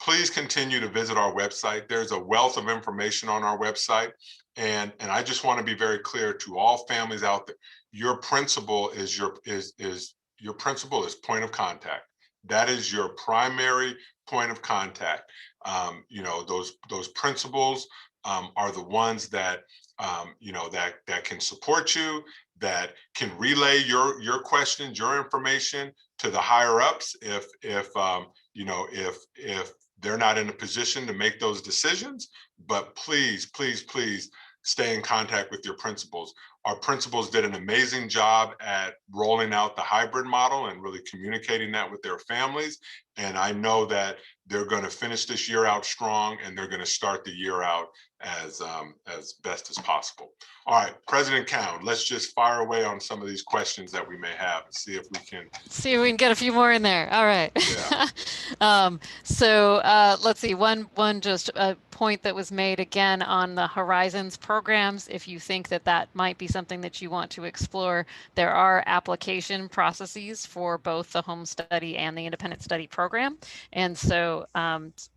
please continue to visit our website. There's a wealth of information on our website. And I just want to be very clear to all families out there. Your principal is your principal is point of contact. That is your primary point of contact. You know, those principals are the ones that you know, that can support you, that can relay your questions, your information to the higher ups if you know, if they're not in a position to make those decisions. But please, please, please stay in contact with your principals. Our principals did an amazing job at rolling out the hybrid model and really communicating that with their families. And I know that they're going to finish this year out strong, and they're going to start the year out as best as possible. All right, President Cowan, let's just fire away on some of these questions that we may have and see if we can get a few more in there. All right. Yeah. So let's see, one just a point that was made again on the Horizons programs. If you think that might be something that you want to explore, there are application processes for both the home study and the independent study program. And so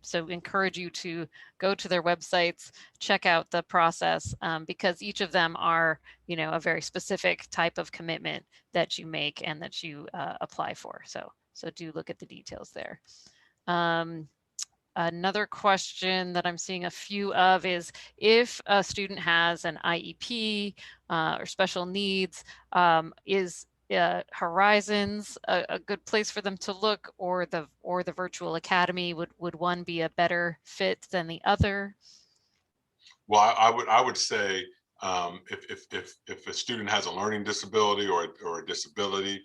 so encourage you to go to their websites, check out the process, because each of them are, you know, a very specific type of commitment that you make and that you apply for. So do look at the details there. Another question that I'm seeing a few of is, if a student has an IEP or special needs, is Horizons a good place for them to look, or the virtual academy? Would one be a better fit than the other? Well, I would say if a student has a learning disability or a disability,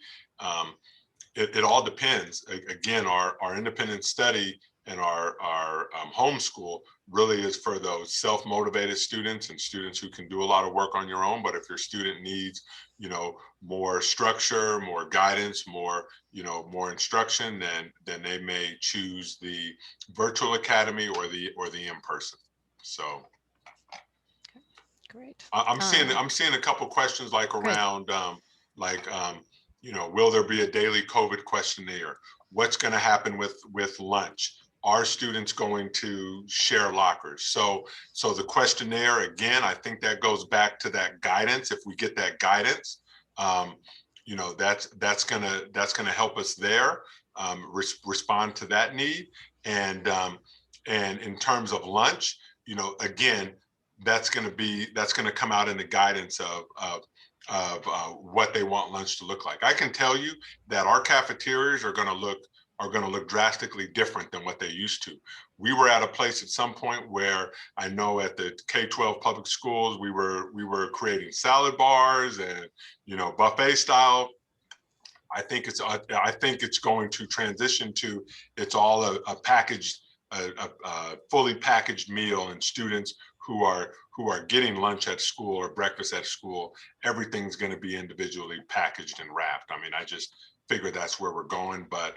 it all depends. Again, our independent study and our homeschool really is for those self-motivated students and students who can do a lot of work on your own. But if your student needs, you know, more structure, more guidance, more, you know, more instruction, then they may choose the virtual academy or the in-person. So great. I'm seeing a couple questions like around you know, will there be a daily COVID questionnaire? What's going to happen with lunch? Are students going to share lockers? So the questionnaire, again, I think that goes back to that guidance. If we get that guidance, you know, that's gonna help us there, respond to that need. And in terms of lunch, you know, again, that's going to come out in the guidance of what they want lunch to look like. I can tell you that our cafeterias are going are going to look drastically different than what they used to. We were at a place at some point where I know at the K-12 public schools, we were creating salad bars and, you know, buffet style. I think it's going to transition to, it's all a packaged, a fully packaged meal, and students who are getting lunch at school or breakfast at school, everything's going to be individually packaged and wrapped. I mean, I just figure that's where we're going, but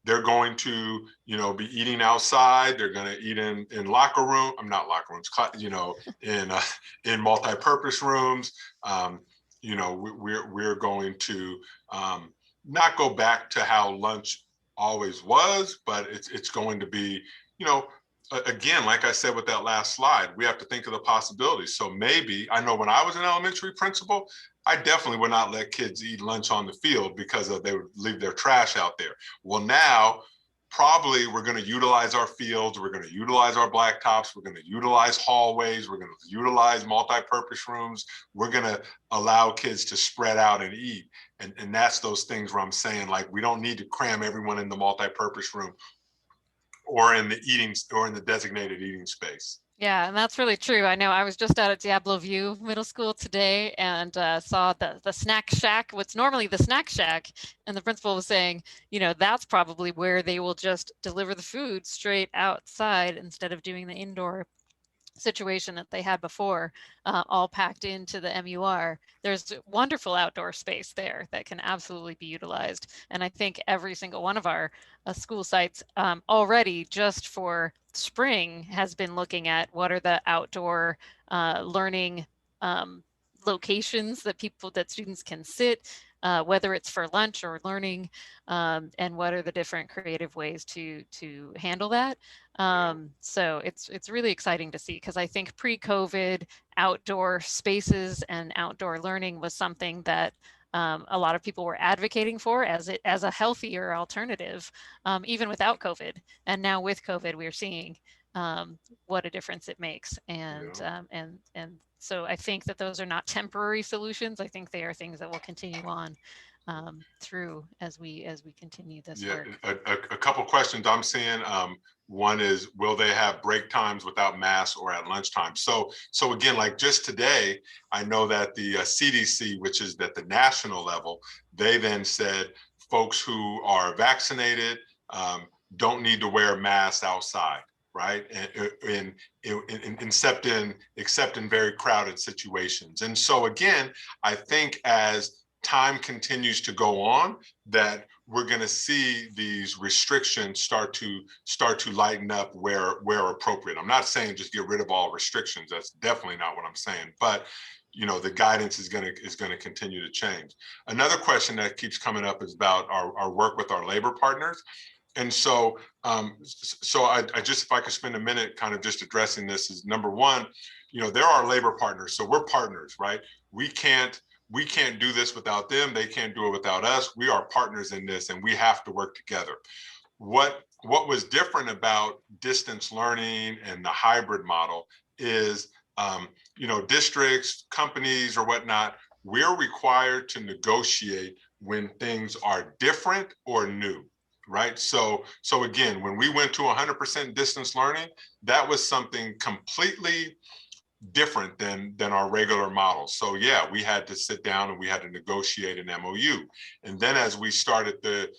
they're going to, you know, be eating outside. They're going to eat in locker room. I'm not locker rooms, you know, in multi-purpose rooms. You know, we're going to not go back to how lunch always was, but it's going to be, you know, again, like I said with that last slide, we have to think of the possibilities. So maybe, I know when I was an elementary principal, I definitely would not let kids eat lunch on the field because they would leave their trash out there. Well, now, probably we're going to utilize our fields, we're going to utilize our blacktops, we're going to utilize hallways, we're going to utilize multi-purpose rooms, we're going to allow kids to spread out and eat. And that's those things where I'm saying, like, we don't need to cram everyone in the multi-purpose room or in the designated eating space. Yeah, and that's really true. I know I was just out at Diablo View Middle School today and saw the snack shack, what's normally the snack shack. And the principal was saying, you know, that's probably where they will just deliver the food straight outside instead of doing the indoor situation that they had before, all packed into the MUR. There's wonderful outdoor space there that can absolutely be utilized. And I think every single one of our school sites already, just for spring, has been looking at what are the outdoor learning locations that students can sit, whether it's for lunch or learning, and what are the different creative ways to handle that. So it's really exciting to see, because I think pre-COVID outdoor spaces and outdoor learning was something that a lot of people were advocating for as a healthier alternative, even without COVID. And now with COVID, we're seeing what a difference it makes. And so I think that those are not temporary solutions. I think they are things that will continue on through as we continue this work. A couple questions I'm seeing. One is, will they have break times without masks or at lunchtime? So again, like just today, I know that the CDC, which is at the national level, they then said folks who are vaccinated don't need to wear masks outside, right? Except in very crowded situations. And so again, I think as time continues to go on, that we're going to see these restrictions start to lighten up where appropriate. I'm not saying just get rid of all restrictions. That's definitely not what I'm saying. But you know, the guidance is going to continue to change. Another question that keeps coming up is about our work with our labor partners. And so, I just, if I could spend a minute kind of just addressing this, is number one, you know, they're our labor partners, so we're partners, right? We can't do this without them. They can't do it without us. We are partners in this, and we have to work together. What was different about distance learning and the hybrid model is, you know, districts, companies, or whatnot, we're required to negotiate when things are different or new. Right. So again, when we went to 100% distance learning, that was something completely different than our regular model. So yeah, we had to sit down and we had to negotiate an MOU. And then as we started the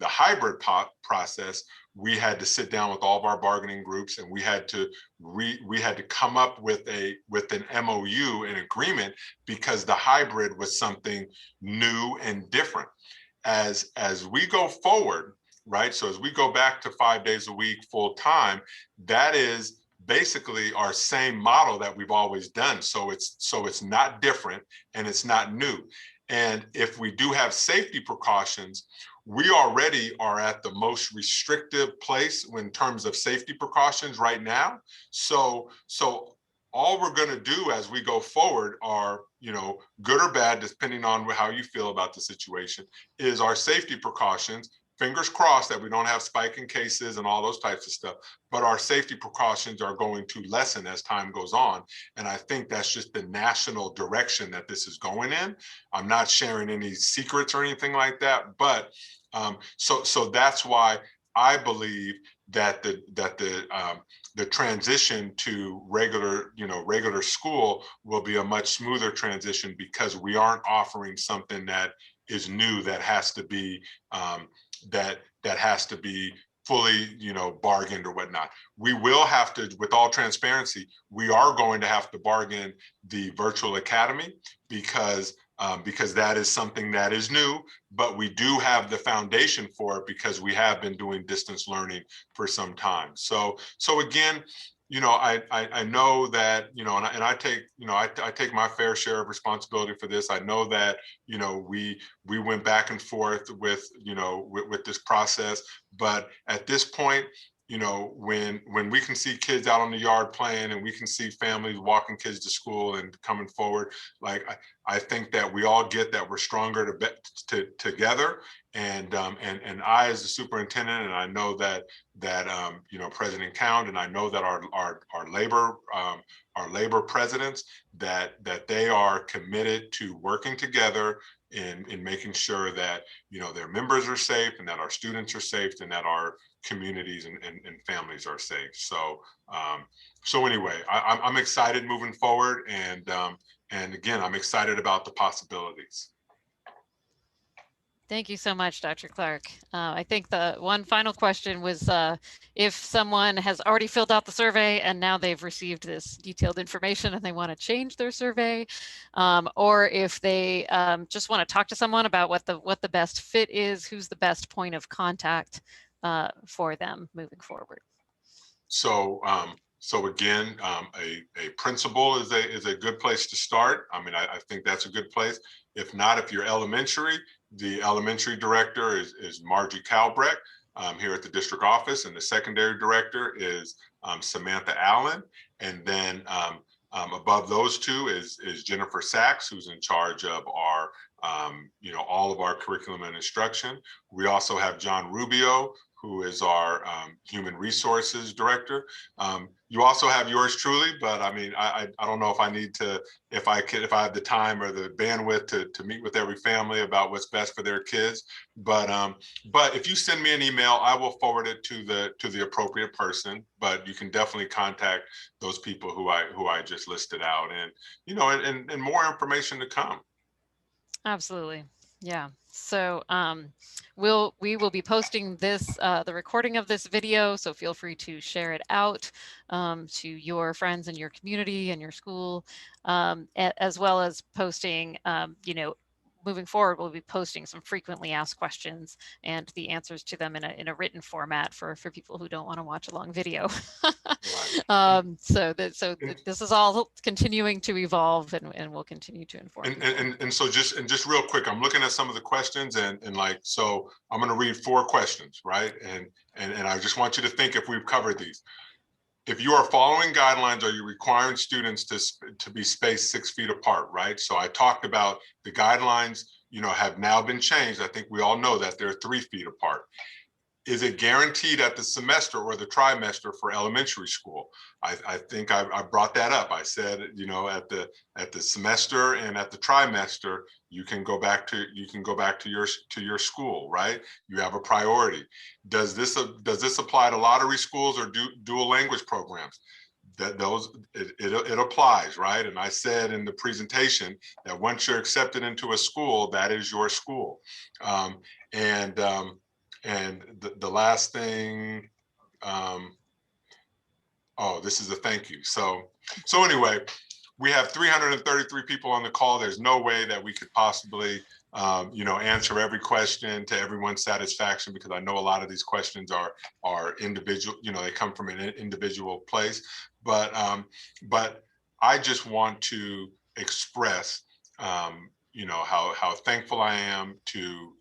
hybrid process, we had to sit down with all of our bargaining groups, and we had to come up with an MOU, an agreement, because the hybrid was something new and different. As we go forward, right? So as we go back to 5 days a week full time, that is basically our same model that we've always done. So it's not different and it's not new. And if we do have safety precautions, we already are at the most restrictive place in terms of safety precautions right now. So all we're going to do as we go forward are, you know, good or bad, depending on how you feel about the situation, is our safety precautions. fingers crossed that we don't have spiking cases and all those types of stuff, but our safety precautions are going to lessen as time goes on. And I think that's just the national direction that this is going in. I'm not sharing any secrets or anything like that, but so that's why I believe that the transition to regular school will be a much smoother transition, because we aren't offering something that is new that has to be that has to be fully bargained or whatnot. We will have to, with all transparency, we are going to have to bargain the virtual academy, because that is something that is new, but we do have the foundation for it because we have been doing distance learning for some time. So again, I know that, and I take, I take my fair share of responsibility for this. I know that, we went back and forth with, with this process, but at this point, when we can see kids out on the yard playing, and we can see families walking kids to school and coming forward, like I think that we all get that we're stronger together. And I, as the superintendent, and I know that President Count, and I know that our labor presidents, that they are committed to working together in making sure that their members are safe, and that our students are safe, and that our communities and families are safe. So anyway, I'm excited moving forward, and again, I'm excited about the possibilities. Thank you so much, Dr. Clark. I think the one final question was if someone has already filled out the survey and now they've received this detailed information and they want to change their survey, or if they just want to talk to someone about what the best fit is, who's the best point of contact for them moving forward. So again, a principal is a good place to start. I mean, I think that's a good place. If not, if you're elementary, the elementary director is Margie Calbrecht here at the district office, and the secondary director is Samantha Allen. And then above those two is Jennifer Sachs, who's in charge of our all of our curriculum and instruction. We also have John Rubio, who is our human resources director. You also have yours truly, but I mean, I don't know if I need to, if I have the time or the bandwidth to meet with every family about what's best for their kids. But if you send me an email, I will forward it to the appropriate person. But you can definitely contact those people who I just listed out, and more information to come. Absolutely. Yeah. So we will be posting this, the recording of this video, so feel free to share it out to your friends in your community and your school, as well as posting, moving forward, we'll be posting some frequently asked questions and the answers to them in a written format for people who don't want to watch a long video. So this is all continuing to evolve, and we'll continue to inform. And so just real quick, I'm looking at some of the questions, and like, so I'm going to read 4 questions, right? And I just want you to think if we've covered these. If you are following guidelines, are you requiring students to be spaced 6 feet apart, right? So I talked about the guidelines, have now been changed. I think we all know that they're 3 feet apart. Is it guaranteed at the semester or the trimester for elementary school? I think I brought that up. I said, at the semester and at the trimester, you can go back to your school, right? You have a priority. Does this apply to lottery schools or dual language programs? It applies, right? And I said in the presentation that once you're accepted into a school, that is your school. And the last thing, this is a thank you. So anyway, we have 333 people on the call. There's no way that we could possibly, answer every question to everyone's satisfaction, because I know a lot of these questions are individual, they come from an individual place. But I just want to express, how thankful I am to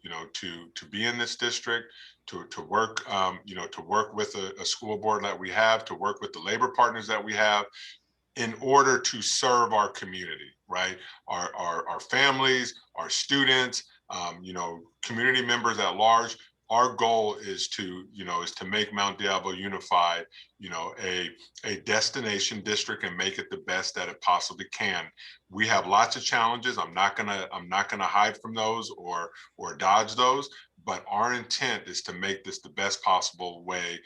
be in this district, to work, to work with a school board that we have, to work with the labor partners that we have, in order to serve our community, right? Our families, our students, community members at large. our goal is to, make Mount Diablo Unified, a destination district and make it the best that it possibly can. We have lots of challenges. I'm not gonna hide from those or dodge those, but our intent is to make this the best possible way,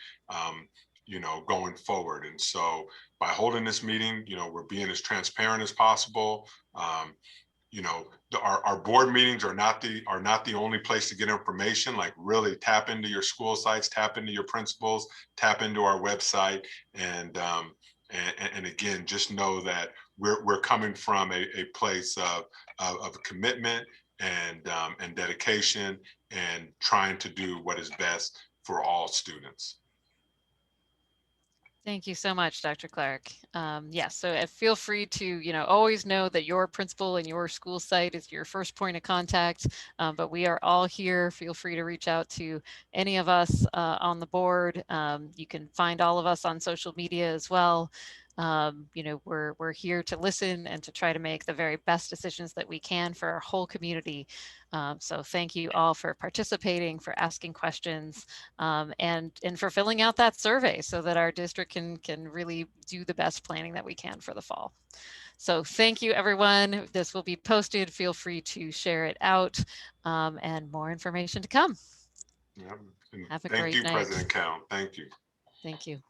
going forward. And so by holding this meeting, we're being as transparent as possible. Our board meetings are not the only place to get information. Like, really tap into your school sites, tap into your principals, tap into our website, and again, just know that we're coming from a place of commitment and dedication, and trying to do what is best for all students. Thank you so much, Dr. Clark. Yes, so feel free to, always know that your principal and your school site is your first point of contact, but we are all here. Feel free to reach out to any of us on the board. You can find all of us on social media as well. We're here to listen and to try to make the very best decisions that we can for our whole community. So thank you all for participating, for asking questions, and for filling out that survey so that our district can really do the best planning that we can for the fall. So thank you, everyone. This will be posted. Feel free to share it out, and more information to come. Yeah. Have a Thank great you, night. President Cowan. Thank you. Thank you.